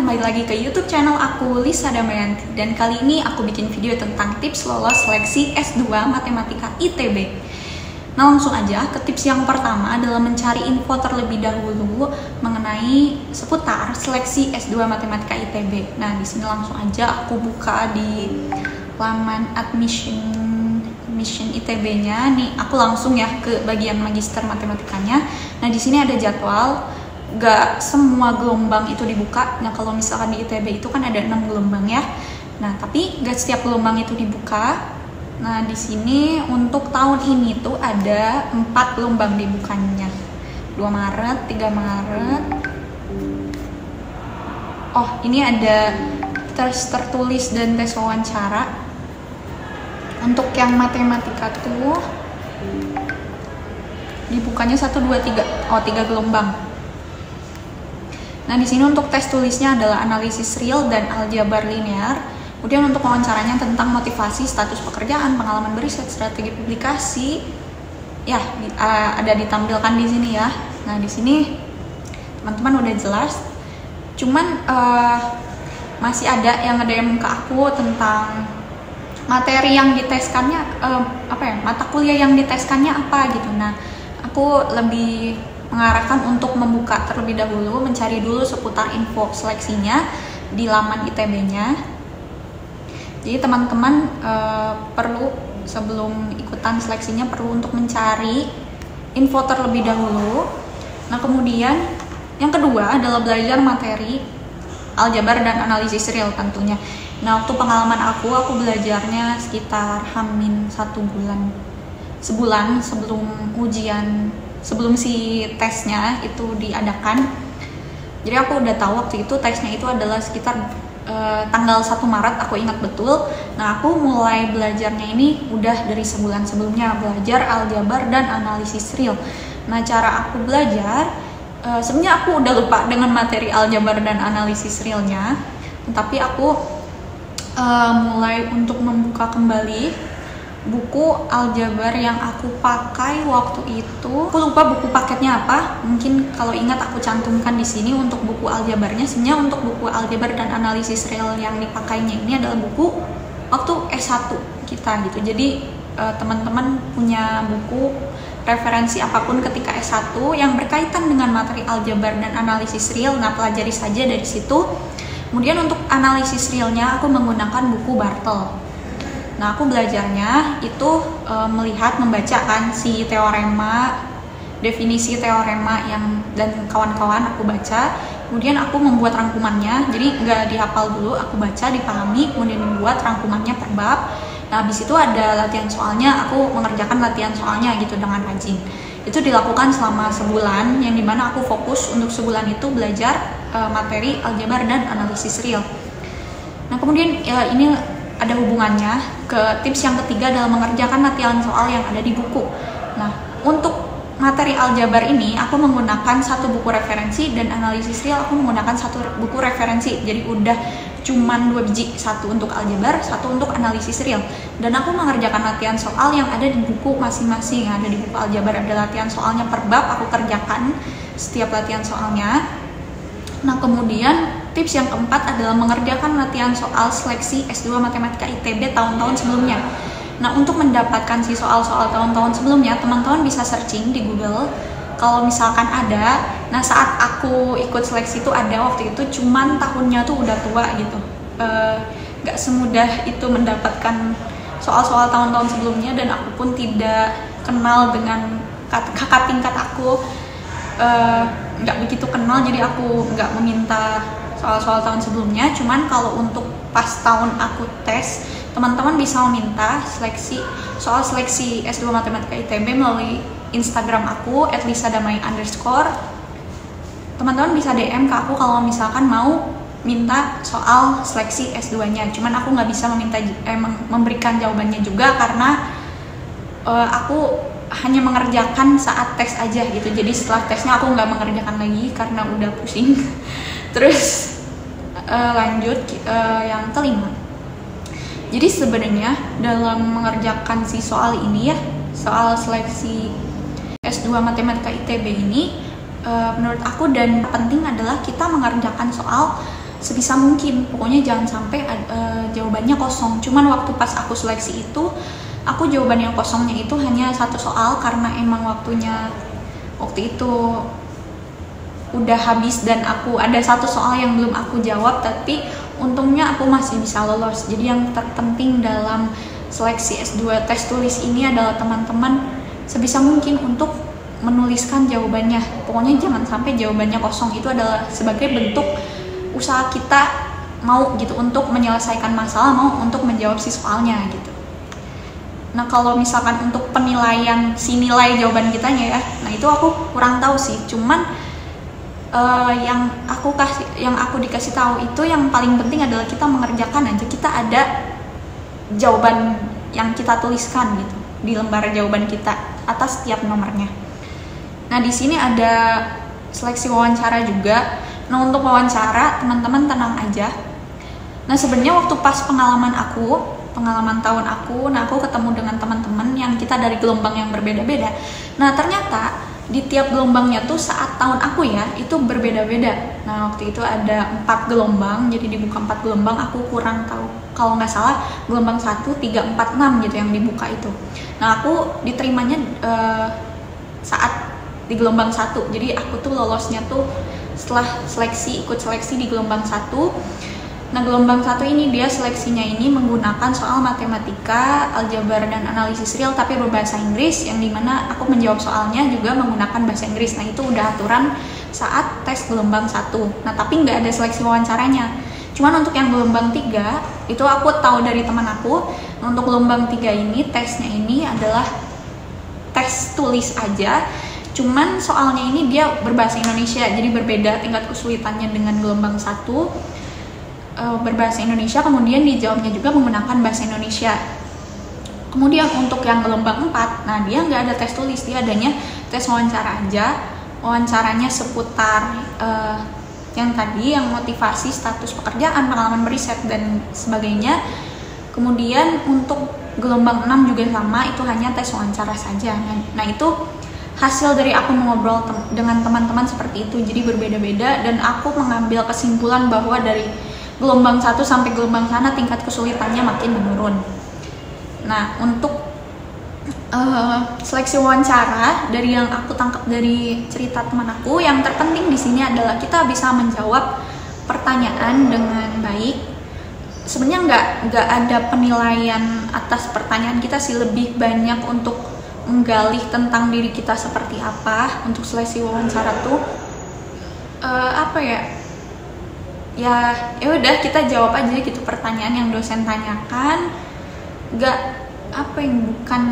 kembali lagi ke YouTube channel aku, Lisa Damayanti. Dan kali ini aku bikin video tentang tips lolos seleksi S2 Matematika ITB. Nah, langsung aja ke tips yang pertama adalah mencari info terlebih dahulu mengenai seputar seleksi S2 Matematika ITB. Nah, di sini langsung aja aku buka di laman admission ITB-nya. Nih, aku langsung ya ke bagian magister matematikanya. Nah, di sini ada jadwal. Gak semua gelombang itu dibuka. Nah, kalau misalkan di ITB itu kan ada 6 gelombang ya. Nah, tapi gak setiap gelombang itu dibuka. Nah, di sini untuk tahun ini tuh ada 4 gelombang dibukanya. 2 Maret, 3 Maret. Oh, ini ada tes tertulis dan tes wawancara. Untuk yang matematika tuh dibukanya 1, 2, 3. Oh, 3 gelombang. Nah, di sini untuk tes tulisnya adalah analisis real dan aljabar linear. Kemudian untuk wawancaranya tentang motivasi, status pekerjaan, pengalaman beriset, strategi publikasi. Ya, ada ditampilkan di sini ya. Nah, di sini teman-teman udah jelas. Cuman masih ada yang nge-DM ke aku tentang materi yang diteskannya, mata kuliah yang diteskannya apa gitu. Nah, aku lebih mengarahkan untuk membuka terlebih dahulu, mencari dulu seputar info seleksinya di laman ITB-nya. Jadi teman-teman perlu sebelum ikutan seleksinya perlu untuk mencari info terlebih dahulu. Nah, kemudian yang kedua adalah belajar materi aljabar dan analisis real tentunya. Nah, waktu pengalaman aku belajarnya sekitar sebulan sebelum ujian, sebelum si tesnya itu diadakan. Jadi aku udah tahu waktu itu tesnya itu adalah sekitar tanggal 1 Maret, aku ingat betul. Nah, aku mulai belajarnya ini udah dari sebulan sebelumnya, belajar aljabar dan analisis real. Nah, cara aku belajar, sebenarnya aku udah lupa dengan materi aljabar dan analisis realnya, tapi aku mulai untuk membuka kembali buku aljabar yang aku pakai waktu itu. Aku lupa buku paketnya apa. Mungkin kalau ingat aku cantumkan di sini untuk buku aljabarnya. Sebenarnya untuk buku aljabar dan analisis real yang dipakainya ini adalah buku waktu S1 kita gitu. Jadi teman-teman punya buku referensi apapun ketika S1 yang berkaitan dengan materi aljabar dan analisis real, nah pelajari saja dari situ. Kemudian untuk analisis realnya aku menggunakan buku Bartel. Nah, aku belajarnya itu membaca kan si teorema, definisi teorema dan kawan-kawan aku baca. Kemudian aku membuat rangkumannya, jadi nggak dihafal dulu, aku baca, dipahami, kemudian membuat rangkumannya per bab. Nah, habis itu ada latihan soalnya, aku mengerjakan latihan soalnya gitu dengan rajin. Itu dilakukan selama sebulan, yang dimana aku fokus untuk sebulan itu belajar materi aljabar dan analisis real. Nah, kemudian ini ada hubungannya ke tips yang ketiga adalah mengerjakan latihan soal yang ada di buku. Nah, untuk materi aljabar ini aku menggunakan 1 buku referensi dan analisis real aku menggunakan 1 buku referensi. Jadi udah cuman 2 biji, 1 untuk aljabar, 1 untuk analisis real. Dan aku mengerjakan latihan soal yang ada di buku masing-masing. Ada di buku aljabar ada latihan soalnya per bab, aku kerjakan setiap latihan soalnya. Nah, kemudian tips yang keempat adalah mengerjakan latihan soal seleksi S2 Matematika ITB tahun-tahun sebelumnya. Nah, untuk mendapatkan si soal-soal tahun-tahun sebelumnya, teman-teman bisa searching di Google. Kalau misalkan ada, nah saat aku ikut seleksi itu ada waktu itu, cuman tahunnya tuh udah tua gitu. Gak semudah itu mendapatkan soal-soal tahun-tahun sebelumnya, dan aku pun tidak kenal dengan kakak tingkat aku. Nggak begitu kenal, jadi aku nggak meminta soal-soal tahun sebelumnya. Cuman kalau untuk pas tahun aku tes, teman-teman bisa meminta seleksi S2 Matematika ITB melalui Instagram aku @lisadamai_. Teman-teman bisa DM ke aku kalau misalkan mau minta soal seleksi S2-nya. Cuman aku nggak bisa memberikan jawabannya juga karena aku hanya mengerjakan saat tes aja gitu. Jadi setelah tesnya aku nggak mengerjakan lagi karena udah pusing. Terus lanjut yang kelima. Jadi sebenarnya dalam mengerjakan si soal ini ya, soal seleksi S2 Matematika ITB ini, menurut aku dan penting adalah kita mengerjakan soal sebisa mungkin pokoknya jangan sampai jawabannya kosong. Cuman waktu pas aku seleksi itu, aku jawaban yang kosongnya itu hanya satu soal karena emang waktunya waktu itu udah habis dan aku ada satu soal yang belum aku jawab, tapi untungnya aku masih bisa lolos. Jadi yang terpenting dalam seleksi S2 tes tulis ini adalah teman-teman sebisa mungkin untuk menuliskan jawabannya. Pokoknya jangan sampai jawabannya kosong. Itu adalah sebagai bentuk usaha kita mau gitu untuk menyelesaikan masalah, mau untuk menjawab si soalnya gitu. Nah kalau misalkan untuk penilaian si nilai jawaban kitanya ya, nah itu aku kurang tahu sih. Cuman yang aku dikasih tahu itu yang paling penting adalah kita mengerjakan aja. Kita ada jawaban yang kita tuliskan gitu di lembar jawaban kita atas setiap nomornya. Nah di sini ada seleksi wawancara juga. Nah untuk wawancara teman-teman tenang aja. Nah sebenarnya waktu pas pengalaman tahun aku, nah aku ketemu dengan teman-teman yang kita dari gelombang yang berbeda-beda. Nah ternyata di tiap gelombangnya tuh saat tahun aku ya itu berbeda-beda. Nah waktu itu ada 4 gelombang, jadi dibuka 4 gelombang. Aku kurang tahu, kalau nggak salah gelombang 1, 3, 4, 6 gitu yang dibuka itu. Nah aku diterimanya saat di gelombang 1. Jadi aku tuh lolosnya tuh setelah ikut seleksi di gelombang 1. Nah gelombang 1 ini dia seleksinya ini menggunakan soal matematika, aljabar dan analisis real tapi berbahasa Inggris, yang dimana aku menjawab soalnya juga menggunakan bahasa Inggris. Nah itu udah aturan saat tes gelombang 1. Nah tapi nggak ada seleksi wawancaranya. Cuman untuk yang gelombang 3 itu aku tahu dari teman aku. Untuk gelombang 3 ini tesnya ini adalah tes tulis aja. Cuman soalnya ini dia berbahasa Indonesia, jadi berbeda tingkat kesulitannya dengan gelombang 1. Berbahasa Indonesia, kemudian dijawabnya juga menggunakan bahasa Indonesia. Kemudian untuk yang gelombang 4, nah dia nggak ada tes tulis, dia adanya tes wawancara aja. Wawancaranya seputar yang tadi, yang motivasi, status pekerjaan, pengalaman beriset, dan sebagainya. Kemudian untuk gelombang 6 juga sama, itu hanya tes wawancara saja. Nah itu hasil dari aku mengobrol dengan teman-teman seperti itu, jadi berbeda-beda, dan aku mengambil kesimpulan bahwa dari gelombang 1 sampai gelombang sana tingkat kesulitannya makin menurun. Nah untuk seleksi wawancara, dari yang aku tangkap dari cerita teman aku, yang terpenting di sini adalah kita bisa menjawab pertanyaan dengan baik. Sebenarnya nggak ada penilaian atas pertanyaan kita sih, lebih banyak untuk menggali tentang diri kita seperti apa. Untuk seleksi wawancara tuh ya udah kita jawab aja gitu pertanyaan yang dosen tanyakan, bukan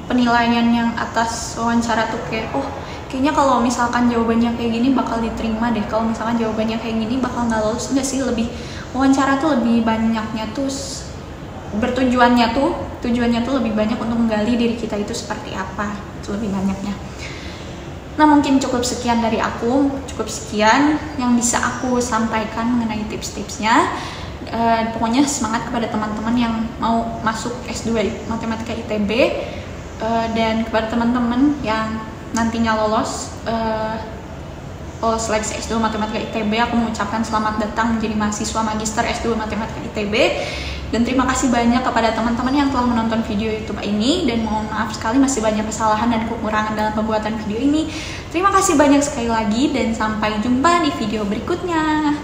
penilaian yang atas wawancara tuh kayak kayaknya kalau misalkan jawabannya kayak gini bakal diterima deh, kalau misalkan jawabannya kayak gini bakal nggak lolos. Enggak sih, lebih wawancara tuh lebih banyaknya tuh tujuannya tuh lebih banyak untuk menggali diri kita itu seperti apa, itu lebih banyaknya. Nah mungkin cukup sekian dari aku, cukup sekian yang bisa aku sampaikan mengenai tips-tipsnya. Pokoknya semangat kepada teman-teman yang mau masuk S2 Matematika ITB, dan kepada teman-teman yang nantinya lolos seleksi S2 Matematika ITB, aku mengucapkan selamat datang menjadi mahasiswa Magister S2 Matematika ITB. Dan terima kasih banyak kepada teman-teman yang telah menonton video YouTube ini, dan mohon maaf sekali masih banyak kesalahan dan kekurangan dalam pembuatan video ini. Terima kasih banyak sekali lagi, dan sampai jumpa di video berikutnya.